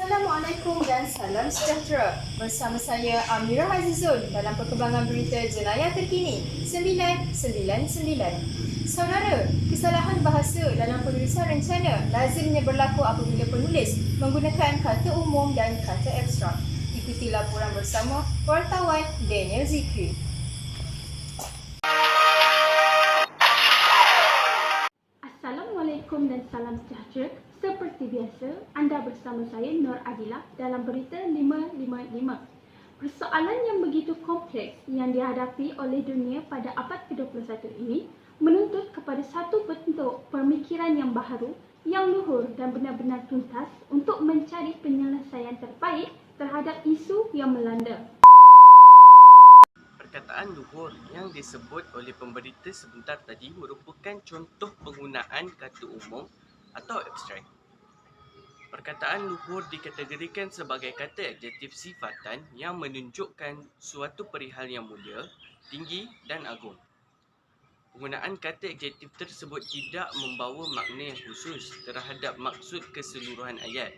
Assalamualaikum dan salam sejahtera. Bersama saya Amira Azizun dalam perkembangan berita jenayah terkini 999. Saudara, kesalahan bahasa dalam penulisan rencana lazimnya berlaku apabila penulis menggunakan kata umum dan kata abstrak. Ikuti laporan bersama wartawan Daniel Zikri. Assalamualaikum dan salam sejahtera. Seperti biasa, anda bersama saya Nur Adilah dalam berita 555. Persoalan yang begitu kompleks yang dihadapi oleh dunia pada abad ke-21 ini menuntut kepada satu bentuk pemikiran yang baharu, yang luhur dan benar-benar tuntas untuk mencari penyelesaian terbaik terhadap isu yang melanda. Perkataan luhur yang disebut oleh pemberita sebentar tadi merupakan contoh penggunaan kata umum atau abstrak. Perkataan luhur dikategorikan sebagai kata adjektif sifatan yang menunjukkan suatu perihal yang mulia, tinggi dan agung. Penggunaan kata adjektif tersebut tidak membawa makna yang khusus terhadap maksud keseluruhan ayat.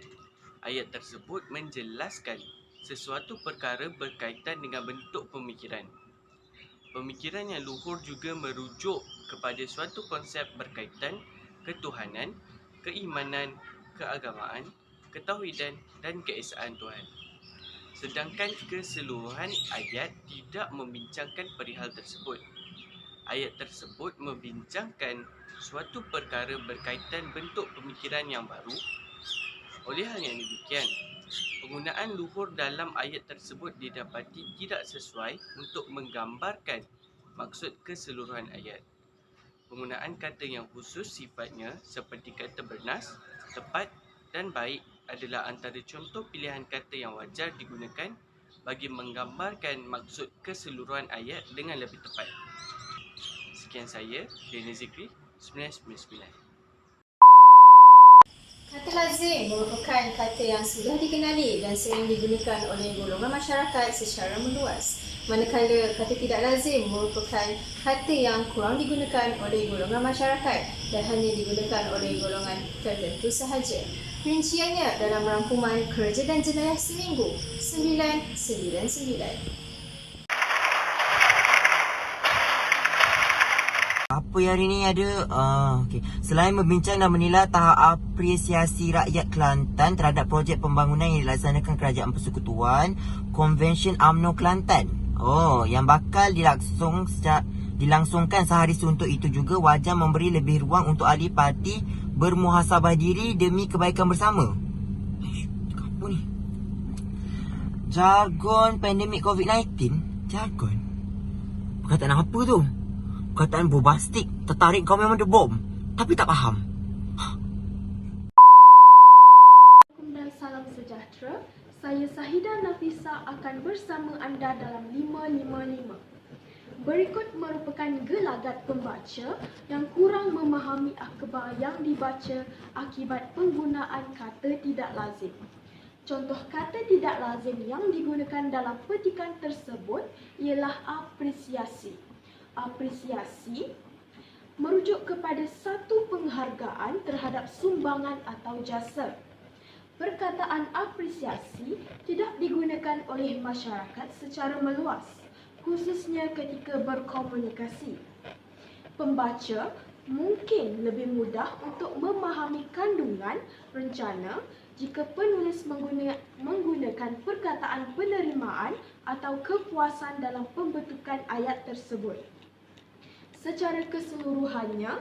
Ayat tersebut menjelaskan sesuatu perkara berkaitan dengan bentuk pemikiran. Pemikiran yang luhur juga merujuk kepada suatu konsep berkaitan ketuhanan, keimanan, keagamaan, ketauhidan dan keesaan Tuhan. Sedangkan keseluruhan ayat tidak membincangkan perihal tersebut. Ayat tersebut membincangkan suatu perkara berkaitan bentuk pemikiran yang baru. Oleh hal yang demikian, penggunaan luhur dalam ayat tersebut didapati tidak sesuai untuk menggambarkan maksud keseluruhan ayat. Penggunaan kata yang khusus sifatnya seperti kata bernas, tepat dan baik adalah antara contoh pilihan kata yang wajar digunakan bagi menggambarkan maksud keseluruhan ayat dengan lebih tepat. Sekian saya, Daniel Zikri, 999. Kata lazim merupakan kata yang sudah dikenali dan sering digunakan oleh golongan masyarakat secara meluas. Manakala kata tidak lazim merupakan kata yang kurang digunakan oleh golongan masyarakat dan hanya digunakan oleh golongan tertentu sahaja. Rinciannya dalam rangkuman Kerja dan Jenayah Seminggu 999. Apa yang hari ni ada? Okay. Selain membincang dan menilai tahap apresiasi rakyat Kelantan terhadap projek pembangunan yang dilaksanakan Kerajaan Persekutuan, Konvensyen UMNO Kelantan. Yang bakal dilangsungkan sehari suntuk itu juga wajar memberi lebih ruang untuk ahli parti bermuhasabah diri demi kebaikan bersama. Apa ni? Jargon pandemik COVID-19? Jargon? Perkataan apa tu? Perkataan bombastik, tertarik kau memang debom, tapi tak faham. Assalamualaikum dan salam sejahtera. Saya Sahida Nafisa akan bersama anda dalam 555. Berikut merupakan gelagat pembaca yang kurang memahami akhbar yang dibaca akibat penggunaan kata tidak lazim. Contoh kata tidak lazim yang digunakan dalam petikan tersebut ialah apresiasi. Apresiasi merujuk kepada satu penghargaan terhadap sumbangan atau jasa. Perkataan apresiasi tidak digunakan oleh masyarakat secara meluas, khususnya ketika berkomunikasi. Pembaca mungkin lebih mudah untuk memahami kandungan rencana jika penulis menggunakan perkataan penerimaan atau kepuasan dalam pembentukan ayat tersebut. Secara keseluruhannya,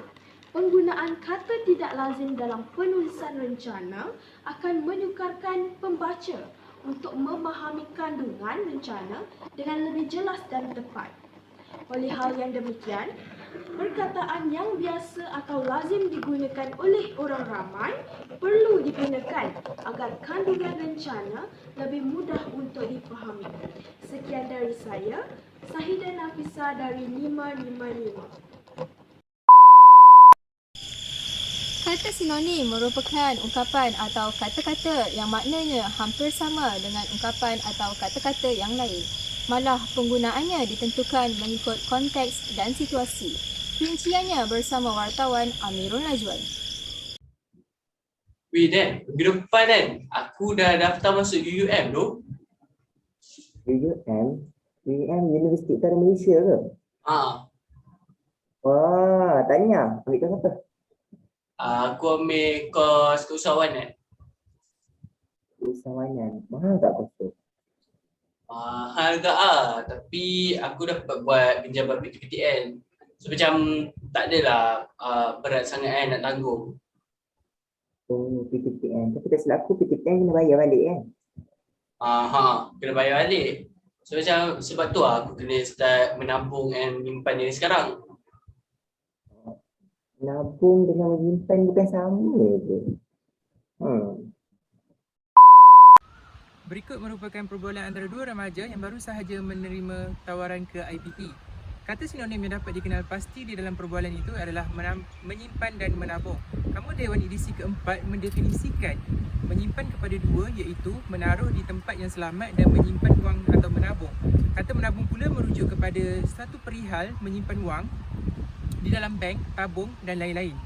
penggunaan kata tidak lazim dalam penulisan rencana akan menyukarkan pembaca untuk memahami kandungan rencana dengan lebih jelas dan tepat. Oleh hal yang demikian, perkataan yang biasa atau lazim digunakan oleh orang ramai perlu digunakan agar kandungan rencana lebih mudah untuk dipahami. Sekian dari saya, Sahida Nafisa dari 555. Kata sinonim merupakan ungkapan atau kata-kata yang maknanya hampir sama dengan ungkapan atau kata-kata yang lain. Malah penggunaannya ditentukan mengikut konteks dan situasi. Rinciannya bersama wartawan Amirul Najwan. Weh Dan, minggu depan kan aku dah daftar masuk UUM tu. UUM? UUM Universiti Utara Malaysia ke? Ah, Wah, tanya. Ambil kelas apa? aku ambil kos keusahawanan. Usahawanan. Mahal tak kos tu? Mahal tak tapi aku dapat buat pinjaman PTPTN. So macam tak adalah berat sangat kan nak tanggung. Oh, PTPN. Tapi tak silap aku, PTPN kena bayar balik kan? Kena bayar balik. So macam sebab tu aku kena start menabung and menyimpan dari sekarang. Nabung dengan menyimpan bukan sama je. Berikut merupakan perbualan antara dua remaja yang baru sahaja menerima tawaran ke IPT. Kata sinonim yang dapat dikenal pasti di dalam perbualan itu adalah menyimpan dan menabung. Kamu Dewan Edisi keempat mendefinisikan menyimpan kepada dua, iaitu menaruh di tempat yang selamat dan menyimpan wang atau menabung. Kata menabung pula merujuk kepada satu perihal menyimpan wang di dalam bank, tabung dan lain-lain.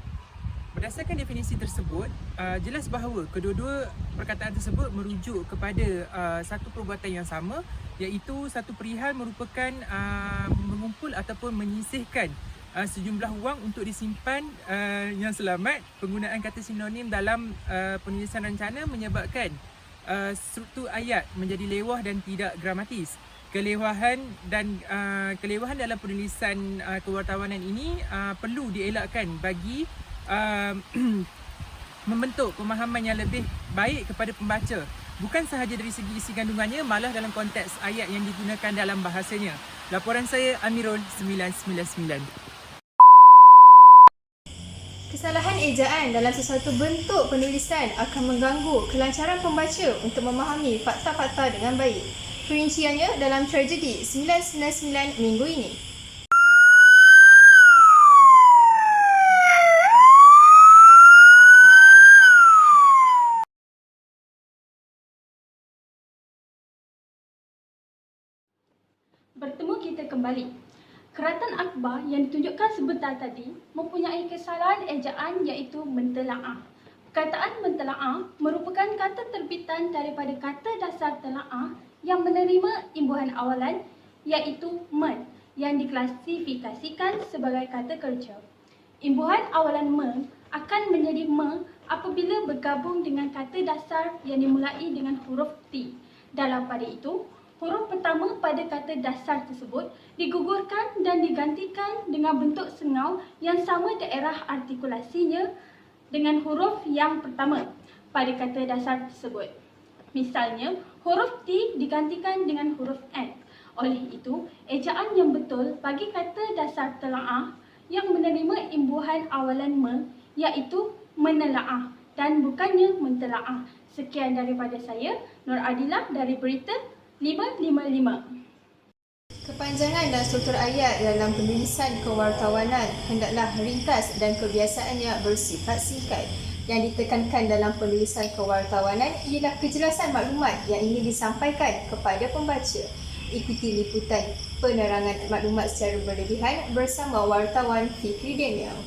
Berdasarkan definisi tersebut, jelas bahawa kedua-dua perkataan tersebut merujuk kepada satu perbuatan yang sama, iaitu satu perihal merupakan mengumpul ataupun menyisihkan sejumlah wang untuk disimpan yang selamat. Penggunaan kata sinonim dalam penulisan rencana menyebabkan struktur ayat menjadi lewah dan tidak gramatis. Kelewahan dalam penulisan kewartawanan ini perlu dielakkan bagi membentuk pemahaman yang lebih baik kepada pembaca, bukan sahaja dari segi isi kandungannya, malah dalam konteks ayat yang digunakan dalam bahasanya. Laporan saya Amirul 999. Kesalahan ejaan dalam sesuatu bentuk penulisan akan mengganggu kelancaran pembaca untuk memahami fakta-fakta dengan baik. Perinciannya dalam tragedi 999 minggu ini. Bertemu kita kembali. Keratan Akbar yang ditunjukkan sebentar tadi mempunyai kesalahan ejaan iaitu mentelaah. Perkataan mentelaah merupakan kata terbitan daripada kata dasar telaah yang menerima imbuhan awalan iaitu men yang diklasifikasikan sebagai kata kerja. Imbuhan awalan men akan menjadi me apabila bergabung dengan kata dasar yang dimulai dengan huruf T. Dalam pada itu, huruf pertama pada kata dasar tersebut digugurkan dan digantikan dengan bentuk sengau yang sama daerah artikulasinya dengan huruf yang pertama pada kata dasar tersebut. Misalnya, huruf T digantikan dengan huruf N. Oleh itu, ejaan yang betul bagi kata dasar telaah yang menerima imbuhan awalan me iaitu menelaah dan bukannya mentelaah. Sekian daripada saya, Nur Adilah dari Berita 555. Kepanjangan dan struktur ayat dalam penulisan kewartawanan hendaklah ringkas dan kebiasaannya bersifat singkat. Yang ditekankan dalam penulisan kewartawanan ialah kejelasan maklumat yang ingin disampaikan kepada pembaca. Ikuti liputan penerangan maklumat secara berlebihan bersama wartawan Fikri Daniel.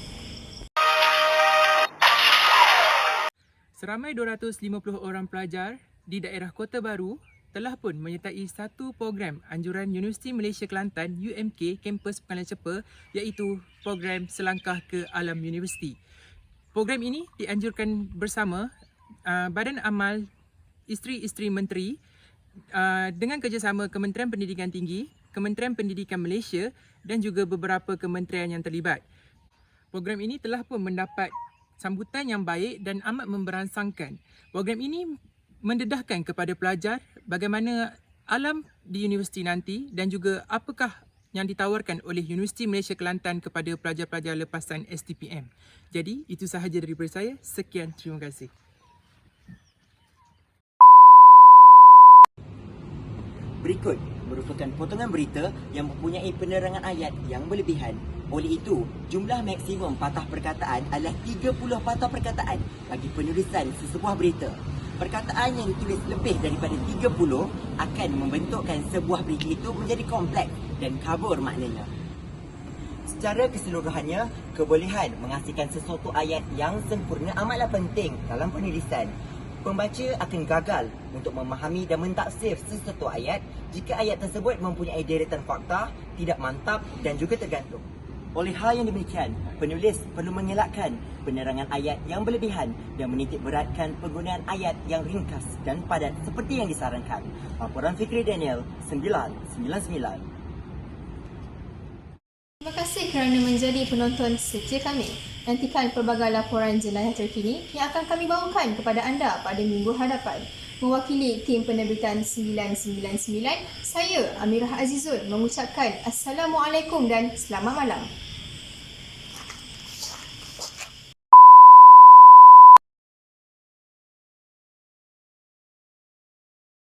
Seramai 250 orang pelajar di daerah Kota Baru telah pun menyertai satu program anjuran Universiti Malaysia Kelantan UMK kampus Pekanlan Cepa, iaitu program Selangkah ke Alam Universiti. Program ini dianjurkan bersama Badan Amal Isteri-Isteri Menteri dengan kerjasama Kementerian Pendidikan Tinggi, Kementerian Pendidikan Malaysia dan juga beberapa kementerian yang terlibat. Program ini telah pun mendapat sambutan yang baik dan amat memberangsangkan. Program ini mendedahkan kepada pelajar bagaimana alam di universiti nanti dan juga apakah yang ditawarkan oleh Universiti Malaysia Kelantan kepada pelajar-pelajar lepasan STPM. Jadi, itu sahaja daripada saya. Sekian, terima kasih. Berikut merupakan potongan berita yang mempunyai penerangan ayat yang berlebihan. Oleh itu, jumlah maksimum patah perkataan adalah 30 patah perkataan bagi penulisan sesebuah berita. Perkataan yang ditulis lebih daripada 30 akan membentukkan sebuah berita itu menjadi kompleks dan kabur maknanya. Secara keseluruhannya, kebolehan mengasihkan sesuatu ayat yang sempurna amatlah penting dalam penulisan. Pembaca akan gagal untuk memahami dan mentafsir sesuatu ayat jika ayat tersebut mempunyai deretan fakta, tidak mantap dan juga tergantung. Oleh hal yang demikian, penulis perlu mengelakkan penerangan ayat yang berlebihan dan menitik beratkan penggunaan ayat yang ringkas dan padat seperti yang disarankan. Laporan Fikri Daniel 999. Terima kasih kerana menjadi penonton setia kami. Nantikan pelbagai laporan jenayah terkini yang akan kami bawakan kepada anda pada minggu hadapan. Mewakili tim penerbitan 999, saya Amirah Azizun mengucapkan Assalamualaikum dan selamat malam.